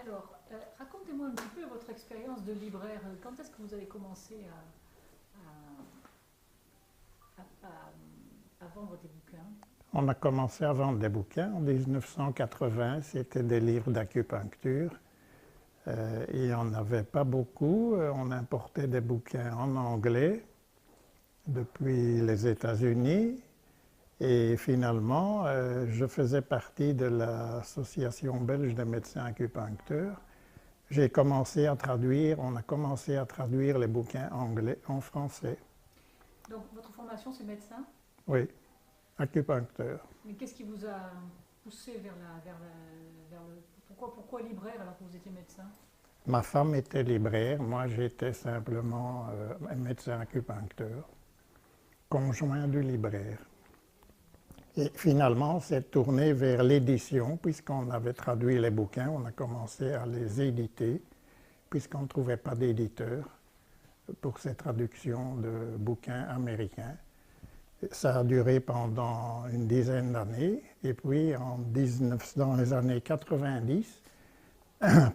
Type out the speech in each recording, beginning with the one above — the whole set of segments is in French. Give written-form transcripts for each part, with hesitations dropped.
Alors, racontez-moi un petit peu votre expérience de libraire. Quand est-ce que vous avez commencé à vendre des bouquins? On a commencé à vendre des bouquins en 1980, c'était des livres d'acupuncture. Il n'y en avait pas beaucoup, on importait des bouquins en anglais depuis les États-Unis et finalement je faisais partie de l'association belge des médecins acupuncteurs. J'ai commencé à traduire, on a commencé à traduire les bouquins anglais en français. Donc, votre formation, c'est médecin. Oui, acupuncteur. Mais qu'est-ce qui vous a poussé vers le... Pourquoi libraire alors que vous étiez médecin? Ma femme était libraire, moi j'étais simplement un médecin acupuncteur, conjoint du libraire. Et finalement, on s'est tourné vers l'édition, puisqu'on avait traduit les bouquins, on a commencé à les éditer, puisqu'on ne trouvait pas d'éditeur pour ces traductions de bouquins américains. Ça a duré pendant une dizaine d'années, et puis dans les années 90,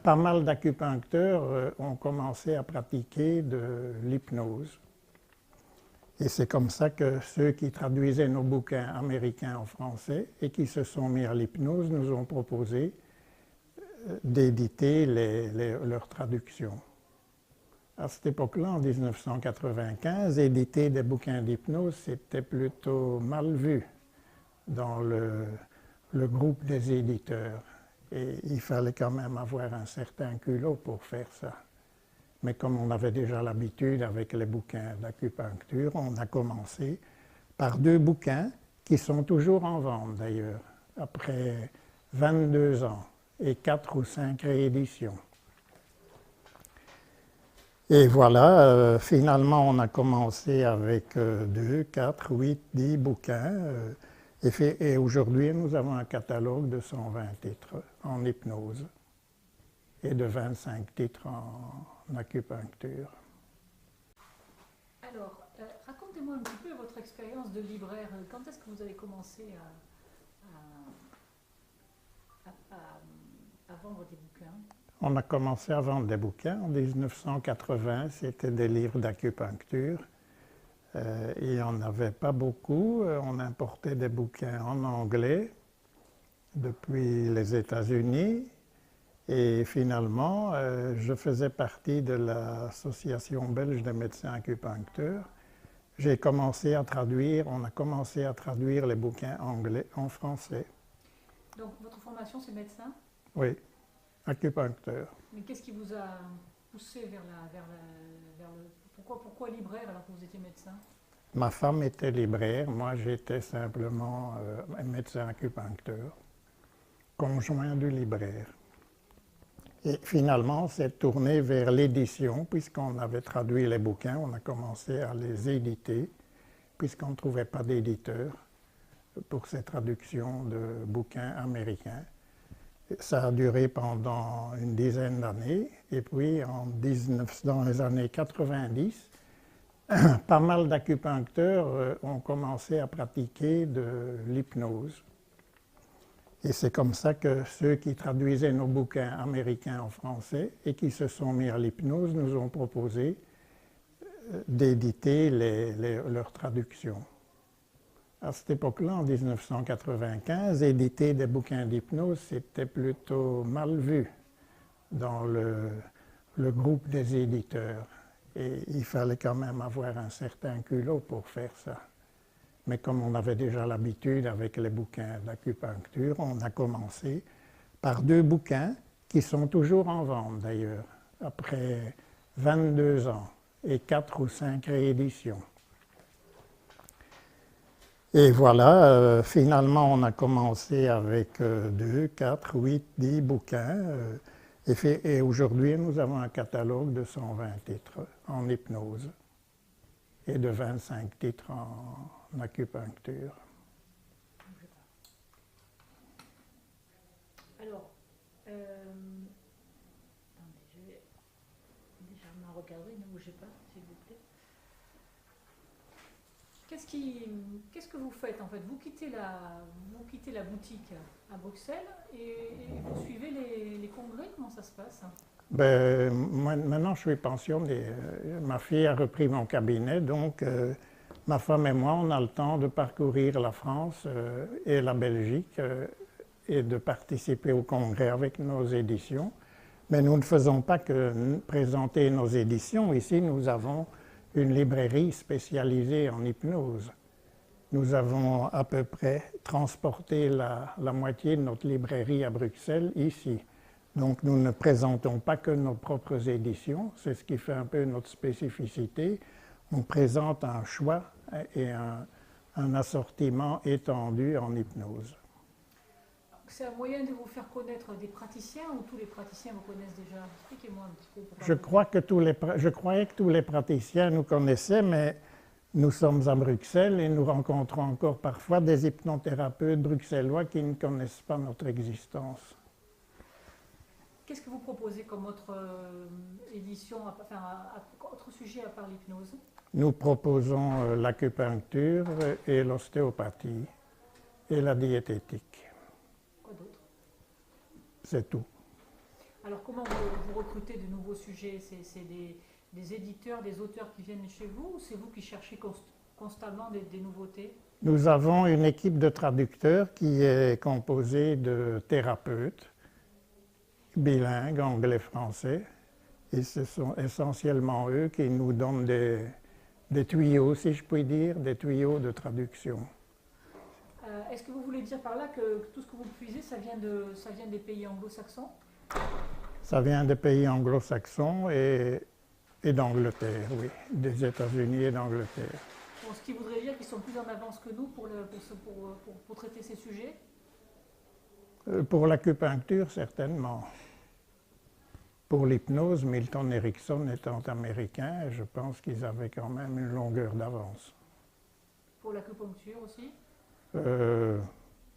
pas mal d'acupuncteurs ont commencé à pratiquer de l'hypnose. Et c'est comme ça que ceux qui traduisaient nos bouquins américains en français et qui se sont mis à l'hypnose nous ont proposé d'éditer leurs traductions. À cette époque-là, en 1995, éditer des bouquins d'hypnose, c'était plutôt mal vu dans le groupe des éditeurs. Et il fallait quand même avoir un certain culot pour faire ça. Mais comme on avait déjà l'habitude avec les bouquins d'acupuncture, on a commencé par 2 bouquins qui sont toujours en vente d'ailleurs, après 22 ans et 4 ou 5 rééditions. Et voilà, finalement on a commencé avec 2, 4, 8, 10 bouquins. Et aujourd'hui nous avons un catalogue de 120 titres en hypnose et de 25 titres en acupuncture. Alors, racontez-moi un petit peu votre expérience de libraire. Quand est-ce que vous avez commencé à vendre des bouquins? On a commencé à vendre des bouquins en 1980, c'était des livres d'acupuncture. Il n'y en avait pas beaucoup, on importait des bouquins en anglais depuis les États-Unis. Et finalement, je faisais partie de l'association belge des médecins acupuncteurs. J'ai commencé à traduire, on a commencé à traduire les bouquins anglais en français. Donc, votre formation, c'est médecin. Oui, acupuncteur. Mais qu'est-ce qui vous a poussé vers le... Pourquoi libraire alors que vous étiez médecin? Ma femme était libraire, moi j'étais simplement un médecin acupuncteur, conjoint du libraire. Et finalement, on s'est tourné vers l'édition, puisqu'on avait traduit les bouquins, on a commencé à les éditer, puisqu'on ne trouvait pas d'éditeur pour ces traductions de bouquins américains. Ça a duré pendant une dizaine d'années, et puis dans les années 90, pas mal d'acupuncteurs ont commencé à pratiquer de l'hypnose. Et c'est comme ça que ceux qui traduisaient nos bouquins américains en français et qui se sont mis à l'hypnose nous ont proposé d'éditer leurs traductions. À cette époque-là, en 1995, éditer des bouquins d'hypnose, c'était plutôt mal vu dans le groupe des éditeurs. Et il fallait quand même avoir un certain culot pour faire ça. Mais comme on avait déjà l'habitude avec les bouquins d'acupuncture, on a commencé par 2 bouquins qui sont toujours en vente d'ailleurs, après 22 ans et 4 ou 5 rééditions. Et voilà, finalement on a commencé avec 2, 4, 8, 10 bouquins. Et aujourd'hui nous avons un catalogue de 120 titres en hypnose et de 25 titres en acupuncture. Alors, attendez, je vais légèrement recadrer, ne bougez pas, s'il vous plaît. Qu'est-ce que vous faites en fait? Vous quittez la boutique à Bruxelles et vous suivez les congrès? Comment ça se passe? Ben, moi, maintenant, je suis pensionné. Ma fille a repris mon cabinet, donc ma femme et moi, on a le temps de parcourir la France et la Belgique et de participer au congrès avec nos éditions. Mais nous ne faisons pas que présenter nos éditions. Ici, nous avons une librairie spécialisée en hypnose. Nous avons à peu près transporté la moitié de notre librairie à Bruxelles ici. Donc nous ne présentons pas que nos propres éditions, c'est ce qui fait un peu notre spécificité. On présente un choix et un assortiment étendu en hypnose. C'est un moyen de vous faire connaître des praticiens ou tous les praticiens vous connaissent déjà? Expliquez-moi un petit peu. Je croyais que tous les praticiens nous connaissaient, mais nous sommes à Bruxelles et nous rencontrons encore parfois des hypnothérapeutes bruxellois qui ne connaissent pas notre existence. Qu'est-ce que vous proposez comme autre édition, enfin autre sujet à part l'hypnose? Nous proposons l'acupuncture et l'ostéopathie et la diététique. Quoi d'autre? C'est tout. Alors comment vous recrutez de nouveaux sujets? C'est des éditeurs, des auteurs qui viennent chez vous ou c'est vous qui cherchez constamment des nouveautés? Nous avons une équipe de traducteurs qui est composée de thérapeutes bilingues, anglais-français, et ce sont essentiellement eux qui nous donnent des tuyaux, si je puis dire, des tuyaux de traduction. Est-ce que vous voulez dire par là que tout ce que vous puisez, ça vient des pays anglo-saxons? Ça vient des pays anglo-saxons et d'Angleterre, oui, des États-Unis et d'Angleterre. Bon, ce qui voudrait dire qu'ils sont plus en avance que nous pour traiter ces sujets? Pour l'acupuncture, certainement. Pour l'hypnose, Milton Erickson étant américain, je pense qu'ils avaient quand même une longueur d'avance. Pour l'acupuncture aussi?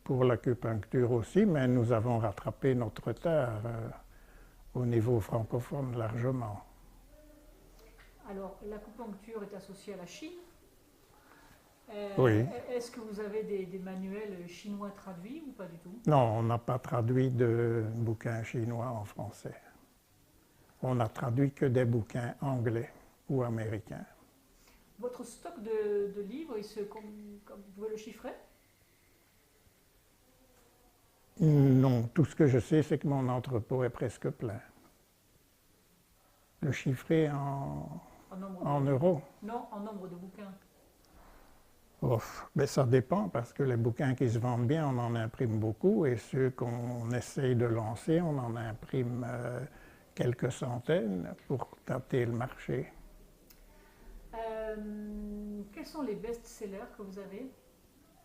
Pour l'acupuncture aussi, mais nous avons rattrapé notre retard au niveau francophone largement. Alors, l'acupuncture est associée à la Chine. Oui. Est-ce que vous avez des manuels chinois traduits ou pas du tout? Non, on n'a pas traduit de bouquins chinois en français. On n'a traduit que des bouquins anglais ou américains. Votre stock de livres, vous pouvez le chiffrer? Non, tout ce que je sais, c'est que mon entrepôt est presque plein. Le chiffrer en euros? Non, en nombre de bouquins. Oh, ben ça dépend, parce que les bouquins qui se vendent bien, on en imprime beaucoup, et ceux qu'on essaye de lancer, on en imprime quelques centaines pour tâter le marché. Quels sont les best-sellers que vous avez?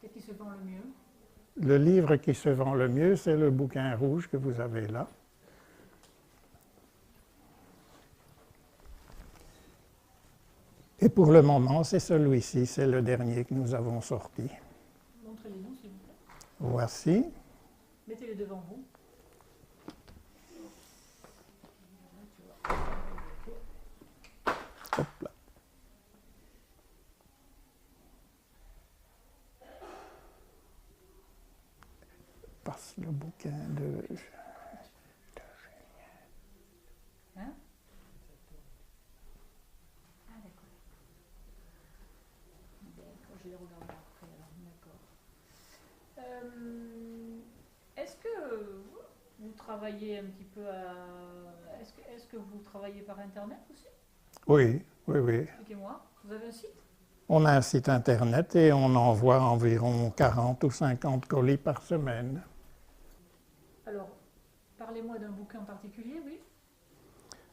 Qu'est-ce qui se vend le mieux? Le livre qui se vend le mieux, c'est le bouquin rouge que vous avez là. Et pour le moment, c'est celui-ci, c'est le dernier que nous avons sorti. Montrez-les-nous, s'il vous plaît. Voici. Mettez-les devant vous. Hop là. Passe le bouquin de Julien. Hein? Ah d'accord. D'accord, je les regarde après alors, d'accord. Est-ce que vous travaillez un petit peu à... Est-ce que vous travaillez par Internet aussi? Oui, oui, oui. Expliquez-moi, vous avez un site? On a un site Internet et on envoie environ 40 ou 50 colis par semaine. Alors, parlez-moi d'un bouquin en particulier, oui?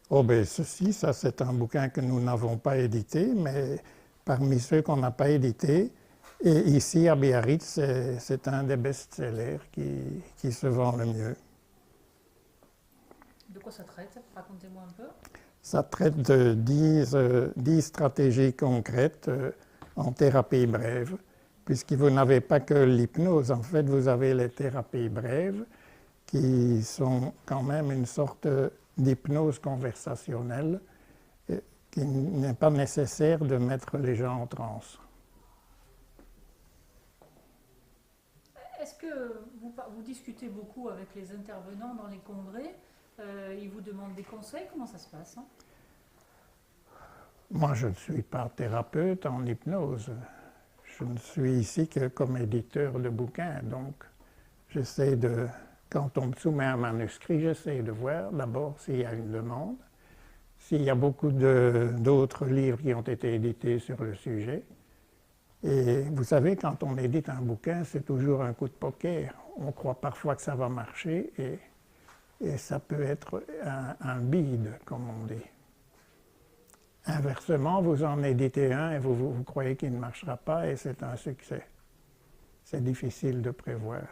Oh ben ceci, ça c'est un bouquin que nous n'avons pas édité, mais parmi ceux qu'on n'a pas édités, et ici à Biarritz, c'est un des best-sellers qui se vend le mieux. De quoi ça traite? Racontez-moi un peu. Ça traite de 10 stratégies concrètes en thérapie brève, puisque vous n'avez pas que l'hypnose, en fait vous avez les thérapies brèves qui sont quand même une sorte d'hypnose conversationnelle qu'il n'est pas nécessaire de mettre les gens en transe. est-ce que vous discutez beaucoup avec les intervenants dans les congrès? Ils vous demandent des conseils? Comment ça se passe, hein? Moi, je ne suis pas thérapeute en hypnose. Je ne suis ici que comme éditeur de bouquins. Donc, j'essaie de, quand on me soumet un manuscrit, j'essaie de voir d'abord s'il y a une demande, s'il y a beaucoup d'autres livres qui ont été édités sur le sujet. Et vous savez, quand on édite un bouquin, c'est toujours un coup de poker. On croit parfois que ça va marcher et ça peut être un bide, comme on dit. Inversement, vous en éditez un et vous croyez qu'il ne marchera pas et c'est un succès. C'est difficile de prévoir.